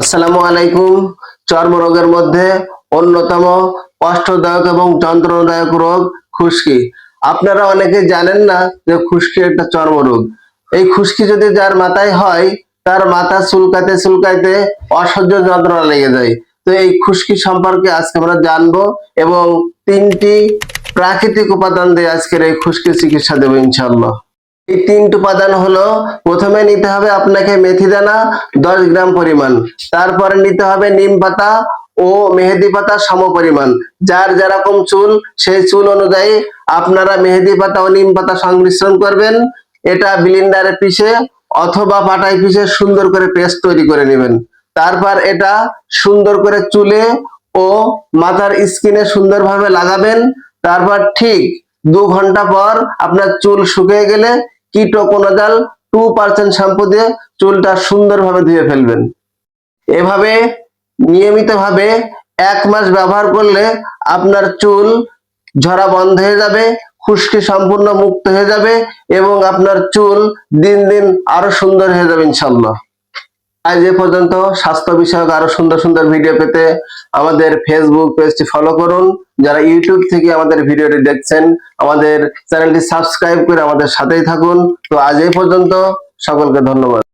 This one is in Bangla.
আসসালামু আলাইকুম। চর্মরোগের মধ্যে অন্যতম কষ্টদায়ক এবং যন্ত্রণাদায়ক রোগ খুশকি। আপনারা অনেকে জানেন না যে খুশকি একটা চর্মরোগ। এই খুশকি যদি যার মাথায় হয়, তার মাথা চুলকাতে চুলকাইতে অসহ্য যন্ত্রণা লেগে যায়। তো এই খুশকি সম্পর্কে আজকে আমরা জানবো এবং 3টি প্রাকৃতিক উপাদান দিয়ে আজকের এই খুশকি চিকিৎসা দেবো ইনশাআল্লাহ। এই 3টি উপাদান হলো, প্রথমে নিতে হবে আপনাকে মেথি দানা 10 গ্রাম পরিমাণ, তারপরে নিতে হবে নিম পাতা ও মেহেদি পাতা সম পরিমাণ। যার যেরকম চুল সেই চুল অনুযায়ী আপনারা মেহেদি পাতা ও নিম পাতা সংমিশ্রণ করবেন। এটা ব্লেন্ডারে পিষে অথবা পাটায় পিষে সুন্দর করে পেস্ট তৈরি করে নেবেন। তারপর এটা সুন্দর করে চুলে ও মাথার স্কিনে সুন্দরভাবে লাগাবেন। তারপর ঠিক 2 ঘন্টা পর আপনার চুল শুকিয়ে গেলে কিটোকোনাজল 2% শ্যাম্পু দিয়ে চুলটা সুন্দরভাবে ধুয়ে ফেলবেন। এভাবে নিয়মিতভাবে 1 মাস ব্যবহার করলে আপনার চুল ঝরা বন্ধ হয়ে যাবে, খুশকি সম্পূর্ণ মুক্ত হয়ে যাবে এবং আপনার চুল দিন দিন আরো সুন্দর হয়ে যাবে ইনশাআল্লাহ। আজ এ পর্যন্ত। স্বাস্থ্য বিষয়ক আরো সুন্দর সুন্দর ভিডিও পেতে আমাদের ফেসবুক পেজটি ফলো করুন। যারা ইউটিউব থেকে আমাদের ভিডিওটি দেখছেন, আমাদের চ্যানেলটি সাবস্ক্রাইব করে আমাদের সাথেই থাকুন। তো আজ এই পর্যন্ত, সকলকে ধন্যবাদ।